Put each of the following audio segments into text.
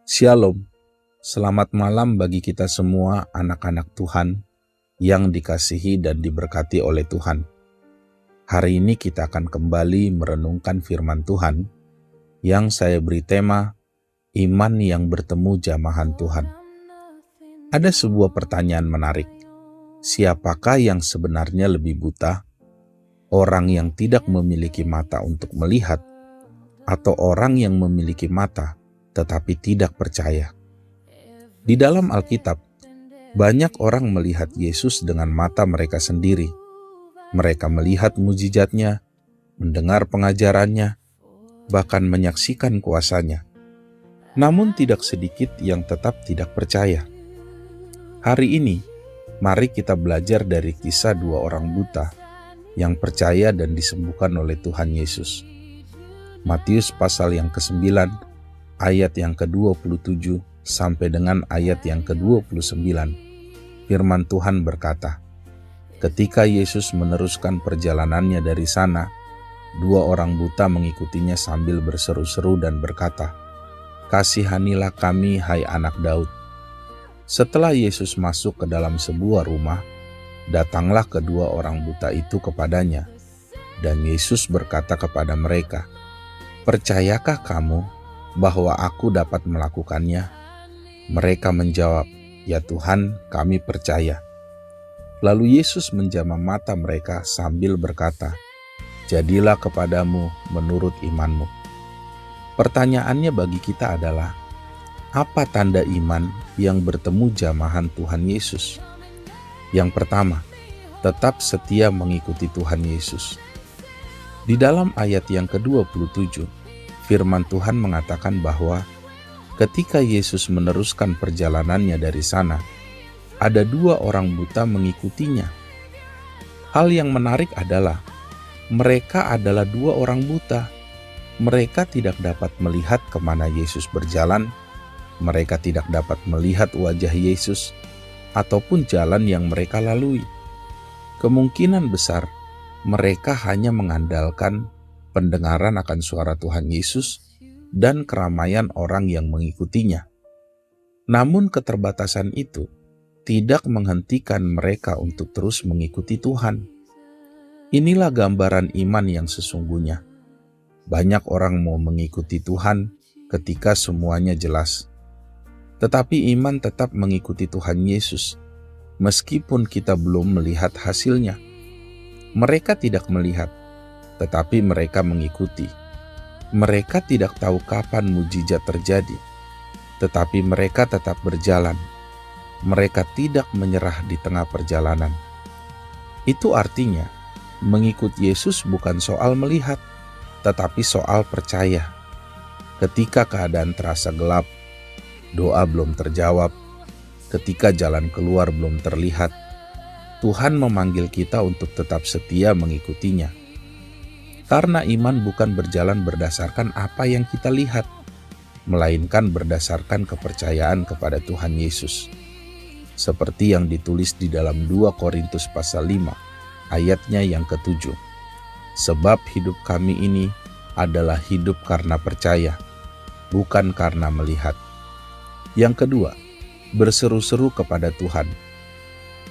Shalom, selamat malam bagi kita semua anak-anak Tuhan yang dikasihi dan diberkati oleh Tuhan. Hari ini kita akan kembali merenungkan firman Tuhan yang saya beri tema Iman yang bertemu jamahan Tuhan. Ada sebuah pertanyaan menarik. Siapakah yang sebenarnya lebih buta? Orang yang tidak memiliki mata untuk melihat atau orang yang memiliki mata tetapi tidak percaya? Di dalam Alkitab, banyak orang melihat Yesus dengan mata mereka sendiri. Mereka melihat mujizatnya, mendengar pengajarannya, bahkan menyaksikan kuasanya. Namun tidak sedikit yang tetap tidak percaya. Hari ini, mari kita belajar dari kisah dua orang buta yang percaya dan disembuhkan oleh Tuhan Yesus. Matius pasal yang ke-9, ayat yang ke-27 sampai dengan ayat yang ke-29, firman Tuhan berkata, ketika Yesus meneruskan perjalanannya dari sana, dua orang buta mengikutinya sambil berseru-seru dan berkata, "Kasihanilah kami, hai anak Daud." Setelah Yesus masuk ke dalam sebuah rumah, datanglah kedua orang buta itu kepadanya, dan Yesus berkata kepada mereka, "Percayakah kamu bahwa aku dapat melakukannya?" Mereka menjawab, "Ya Tuhan, kami percaya." Lalu Yesus menjamah mata mereka sambil berkata, "Jadilah kepadamu menurut imanmu." Pertanyaannya bagi kita adalah, apa tanda iman yang bertemu jamahan Tuhan Yesus? Yang pertama, tetap setia mengikuti Tuhan Yesus. Di dalam ayat yang ke-27, firman Tuhan mengatakan bahwa ketika Yesus meneruskan perjalanannya dari sana, ada dua orang buta mengikutinya. Hal yang menarik adalah mereka adalah dua orang buta. Mereka tidak dapat melihat kemana Yesus berjalan. Mereka tidak dapat melihat wajah Yesus ataupun jalan yang mereka lalui. Kemungkinan besar mereka hanya mengandalkan pendengaran akan suara Tuhan Yesus dan keramaian orang yang mengikutinya. Namun keterbatasan itu tidak menghentikan mereka untuk terus mengikuti Tuhan. Inilah gambaran iman yang sesungguhnya. Banyak orang mau mengikuti Tuhan ketika semuanya jelas. Tetapi iman tetap mengikuti Tuhan Yesus, meskipun kita belum melihat hasilnya. Mereka tidak melihat, tetapi mereka mengikuti. Mereka tidak tahu kapan mujizat terjadi, tetapi mereka tetap berjalan. Mereka tidak menyerah di tengah perjalanan. Itu artinya, mengikut Yesus bukan soal melihat, tetapi soal percaya. Ketika keadaan terasa gelap, doa belum terjawab, ketika jalan keluar belum terlihat, Tuhan memanggil kita untuk tetap setia mengikutinya. Karena iman bukan berjalan berdasarkan apa yang kita lihat, melainkan berdasarkan kepercayaan kepada Tuhan Yesus. Seperti yang ditulis di dalam 2 Korintus pasal 5, ayatnya yang ke-7. Sebab hidup kami ini adalah hidup karena percaya, bukan karena melihat. Yang kedua, berseru-seru kepada Tuhan.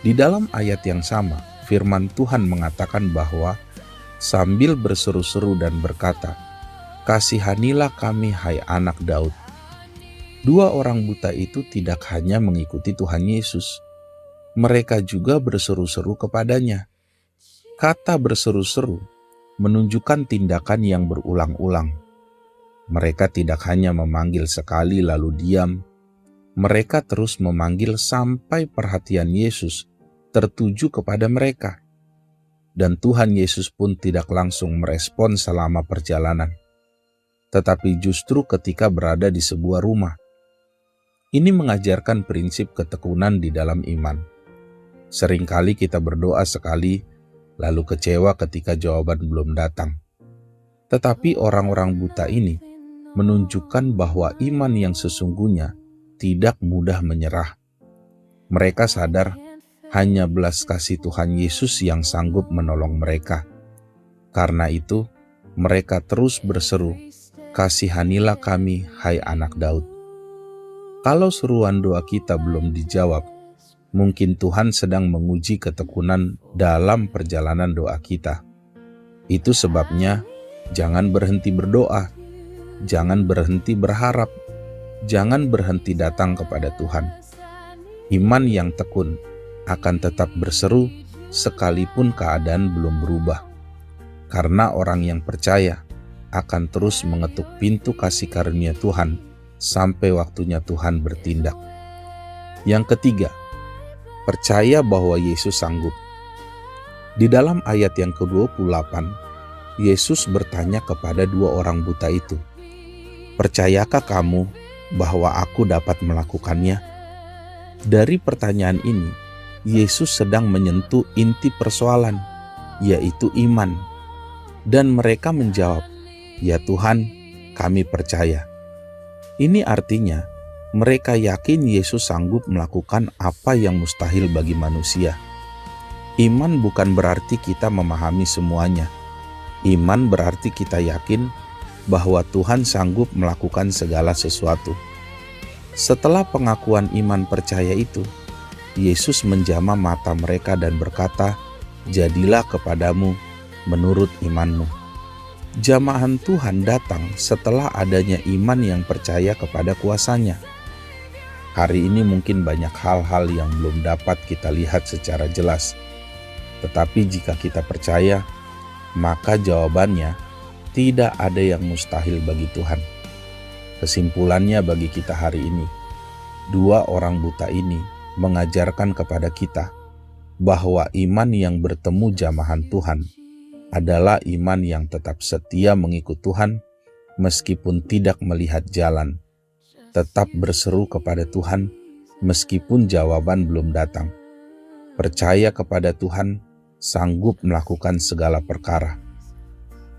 Di dalam ayat yang sama, firman Tuhan mengatakan bahwa sambil berseru-seru dan berkata, "Kasihanilah kami, hai anak Daud." Dua orang buta itu tidak hanya mengikuti Tuhan Yesus, mereka juga berseru-seru kepadanya. Kata berseru-seru menunjukkan tindakan yang berulang-ulang. Mereka tidak hanya memanggil sekali lalu diam, mereka terus memanggil sampai perhatian Yesus tertuju kepada mereka. Dan Tuhan Yesus pun tidak langsung merespon selama perjalanan, tetapi justru ketika berada di sebuah rumah. Ini mengajarkan prinsip ketekunan di dalam iman. Seringkali kita berdoa sekali, lalu kecewa ketika jawaban belum datang. Tetapi orang-orang buta ini menunjukkan bahwa iman yang sesungguhnya tidak mudah menyerah. Mereka sadar hanya belas kasih Tuhan Yesus yang sanggup menolong mereka. Karena itu, mereka terus berseru, "Kasihanilah kami, hai anak Daud." Kalau seruan doa kita belum dijawab, mungkin Tuhan sedang menguji ketekunan dalam perjalanan doa kita. Itu sebabnya jangan berhenti berdoa, jangan berhenti berharap, jangan berhenti datang kepada Tuhan. Iman yang tekun akan tetap berseru sekalipun keadaan belum berubah. Karena orang yang percaya akan terus mengetuk pintu kasih karunia Tuhan sampai waktunya Tuhan bertindak. Yang ketiga, percaya bahwa Yesus sanggup. Di dalam ayat yang ke-28, Yesus bertanya kepada dua orang buta itu, "Percayakah kamu bahwa aku dapat melakukannya?" Dari pertanyaan ini, Yesus sedang menyentuh inti persoalan, yaitu iman. Dan mereka menjawab, "Ya Tuhan, kami percaya." Ini artinya mereka yakin Yesus sanggup melakukan apa yang mustahil bagi manusia. Iman bukan berarti kita memahami semuanya. Iman berarti kita yakin bahwa Tuhan sanggup melakukan segala sesuatu. Setelah pengakuan iman percaya itu, Yesus menjamah mata mereka dan berkata, "Jadilah kepadamu menurut imanmu." Jamahan Tuhan datang setelah adanya iman yang percaya kepada kuasanya. Hari ini mungkin banyak hal-hal yang belum dapat kita lihat secara jelas. Tetapi jika kita percaya, maka jawabannya tidak ada yang mustahil bagi Tuhan. Kesimpulannya bagi kita hari ini, dua orang buta ini mengajarkan kepada kita bahwa iman yang bertemu jamahan Tuhan adalah iman yang tetap setia mengikut Tuhan meskipun tidak melihat jalan, tetap berseru kepada Tuhan meskipun jawaban belum datang, percaya kepada Tuhan sanggup melakukan segala perkara.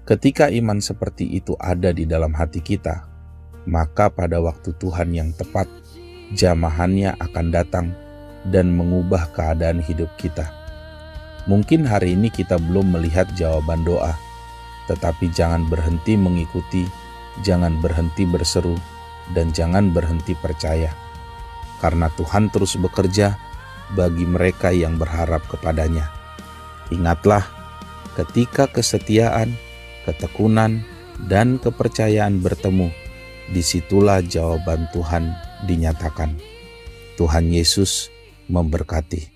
Ketika iman seperti itu ada di dalam hati kita, maka pada waktu Tuhan yang tepat, jamahannya akan datang dan mengubah keadaan hidup kita. Mungkin hari ini kita belum melihat jawaban doa, tetapi jangan berhenti mengikuti, jangan berhenti berseru, dan jangan berhenti percaya. Karena Tuhan terus bekerja bagi mereka yang berharap kepadanya. Ingatlah, ketika kesetiaan, ketekunan, dan kepercayaan bertemu, disitulah jawaban Tuhan dinyatakan. Tuhan Yesus memberkati.